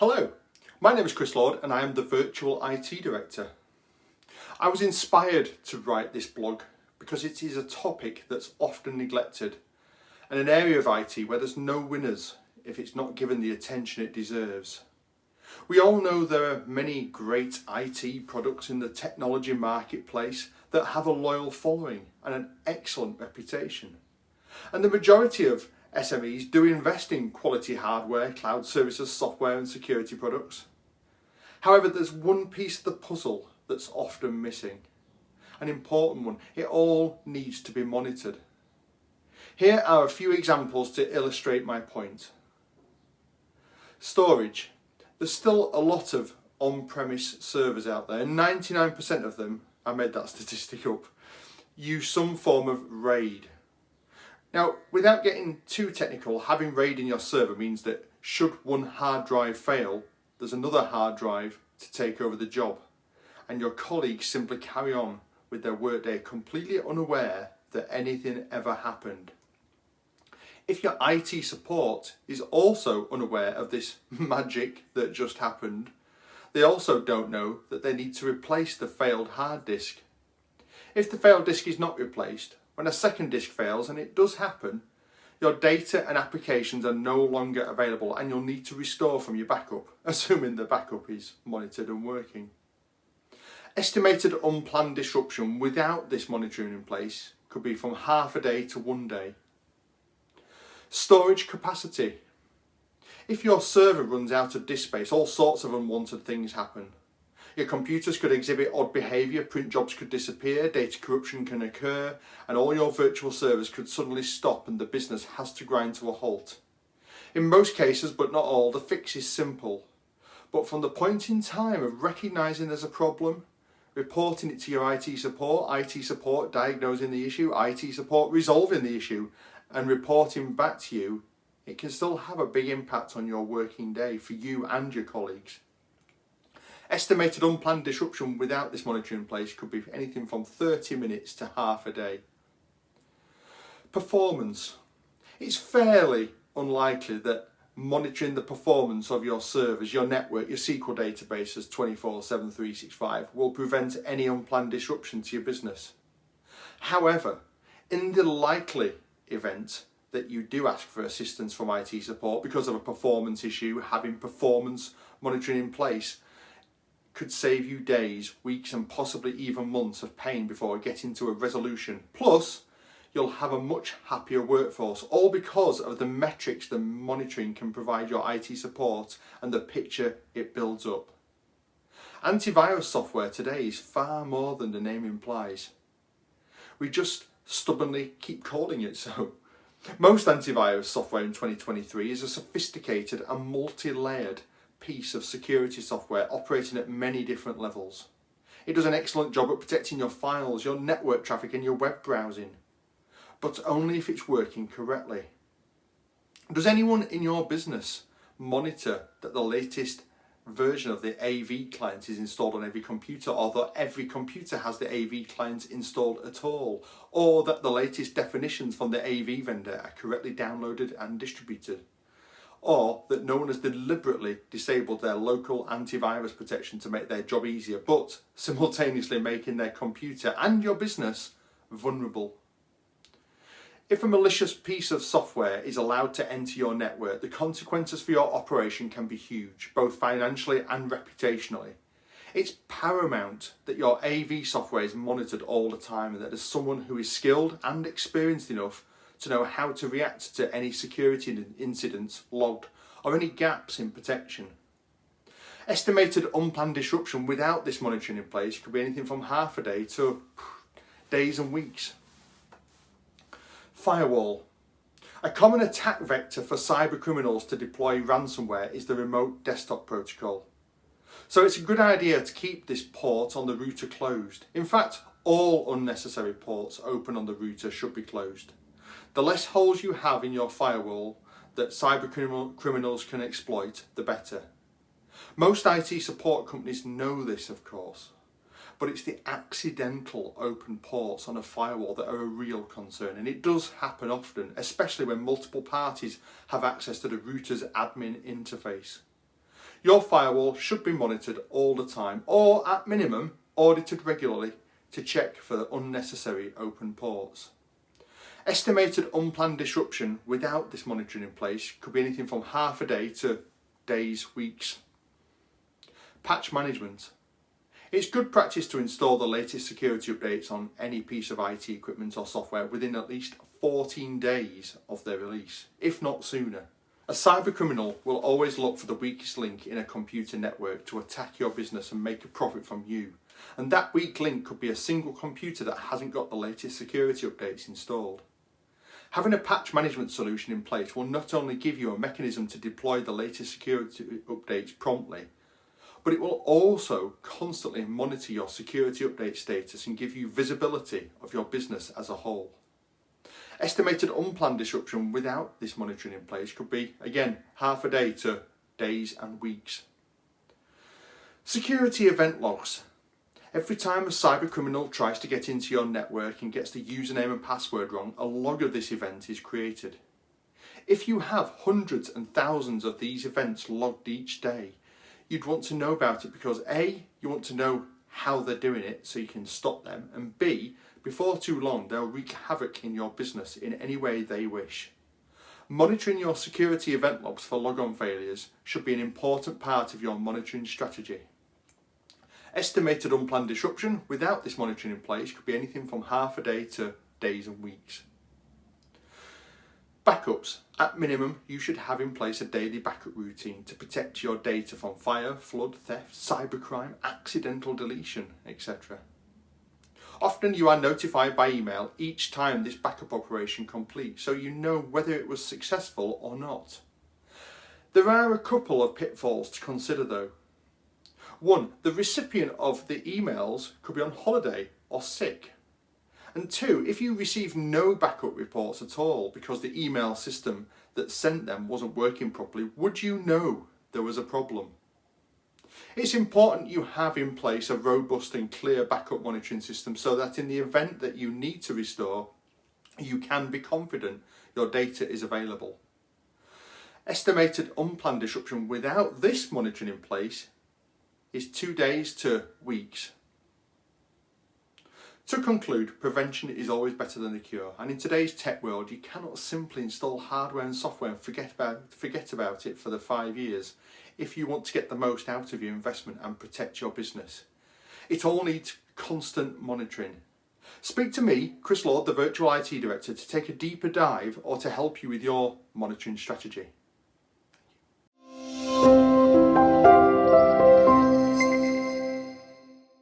Hello, my name is Chris Lord and I am the Virtual IT Director. I was inspired to write this blog because it is a topic that's often neglected and an area of IT where there's no winners if it's not given the attention it deserves. We all know there are many great IT products in the technology marketplace that have a loyal following and an excellent reputation. And the majority of SMEs do invest in quality hardware, cloud services, software and security products. However, there's one piece of the puzzle that's often missing. An important one. It all needs to be monitored. Here are a few examples to illustrate my point. Storage. There's still a lot of on-premise servers out there, and 99% of them, I made that statistic up, use some form of RAID. Now, without getting too technical, having RAID in your server means that should one hard drive fail, there's another hard drive to take over the job, and your colleagues simply carry on with their workday completely unaware that anything ever happened. If your IT support is also unaware of this magic that just happened, they also don't know that they need to replace the failed hard disk. If the failed disk is not replaced, when a second disk fails, and it does happen, your data and applications are no longer available and you'll need to restore from your backup, assuming the backup is monitored and working. Estimated unplanned disruption without this monitoring in place could be from half a day to 1 day. Storage capacity. If your server runs out of disk space, all sorts of unwanted things happen. Your computers could exhibit odd behaviour, print jobs could disappear, data corruption can occur, and all your virtual servers could suddenly stop and the business has to grind to a halt. In most cases, but not all, the fix is simple. But from the point in time of recognising there's a problem, reporting it to your IT support diagnosing the issue, IT support resolving the issue, and reporting back to you, it can still have a big impact on your working day for you and your colleagues. Estimated unplanned disruption without this monitoring in place could be anything from 30 minutes to half a day. Performance. It's fairly unlikely that monitoring the performance of your servers, your network, your SQL databases 24/7, 365 will prevent any unplanned disruption to your business. However, in the likely event that you do ask for assistance from IT support because of a performance issue, having performance monitoring in place could save you days, weeks and possibly even months of pain before getting to a resolution. Plus, you'll have a much happier workforce, all because of the metrics the monitoring can provide your IT support and the picture it builds up. Antivirus software today is far more than the name implies. We just stubbornly keep calling it so. Most antivirus software in 2023 is a sophisticated and multi-layered piece of security software operating at many different levels. It does an excellent job at protecting your files, your network traffic and your web browsing, but only if it's working correctly. Does anyone in your business monitor that the latest version of the AV client is installed on every computer, or that every computer has the AV client installed at all, or that the latest definitions from the AV vendor are correctly downloaded and distributed? Or that no one has deliberately disabled their local antivirus protection to make their job easier, but simultaneously making their computer and your business vulnerable. If a malicious piece of software is allowed to enter your network, the consequences for your operation can be huge, both financially and reputationally. It's paramount that your AV software is monitored all the time and that there's someone who is skilled and experienced enough to know how to react to any security incidents logged or any gaps in protection. Estimated unplanned disruption without this monitoring in place could be anything from half a day to days and weeks. Firewall. A common attack vector for cyber criminals to deploy ransomware is the remote desktop protocol. So it's a good idea to keep this port on the router closed. In fact, all unnecessary ports open on the router should be closed. The less holes you have in your firewall that cyber criminals can exploit, the better. Most IT support companies know this, of course, but it's the accidental open ports on a firewall that are a real concern, and it does happen often, especially when multiple parties have access to the router's admin interface. Your firewall should be monitored all the time, or at minimum, audited regularly to check for unnecessary open ports. Estimated unplanned disruption without this monitoring in place could be anything from half a day to days, weeks. Patch management. It's good practice to install the latest security updates on any piece of IT equipment or software within at least 14 days of their release, if not sooner. A cybercriminal will always look for the weakest link in a computer network to attack your business and make a profit from you. And that weak link could be a single computer that hasn't got the latest security updates installed. Having a patch management solution in place will not only give you a mechanism to deploy the latest security updates promptly, but it will also constantly monitor your security update status and give you visibility of your business as a whole. Estimated unplanned disruption without this monitoring in place could be, again, half a day to days and weeks. Security event logs. Every time a cyber criminal tries to get into your network and gets the username and password wrong, a log of this event is created. If you have hundreds and thousands of these events logged each day, you'd want to know about it because A, you want to know how they're doing it so you can stop them, and B, before too long they'll wreak havoc in your business in any way they wish. Monitoring your security event logs for logon failures should be an important part of your monitoring strategy. Estimated unplanned disruption without this monitoring in place could be anything from half a day to days and weeks. Backups. At minimum, you should have in place a daily backup routine to protect your data from fire, flood, theft, cybercrime, accidental deletion, etc. Often you are notified by email each time this backup operation completes, so you know whether it was successful or not. There are a couple of pitfalls to consider though. 1. The recipient of the emails could be on holiday or sick. And 2. If you receive no backup reports at all because the email system that sent them wasn't working properly, would you know there was a problem? It's important you have in place a robust and clear backup monitoring system so that in the event that you need to restore, you can be confident your data is available. Estimated unplanned disruption without this monitoring in place is 2 days to weeks. To conclude, prevention is always better than the cure, and in today's tech world you cannot simply install hardware and software and forget about it for the 5 years if you want to get the most out of your investment and protect your business. It all needs constant monitoring. Speak to me, Chris Lord, the Virtual IT Director, to take a deeper dive or to help you with your monitoring strategy.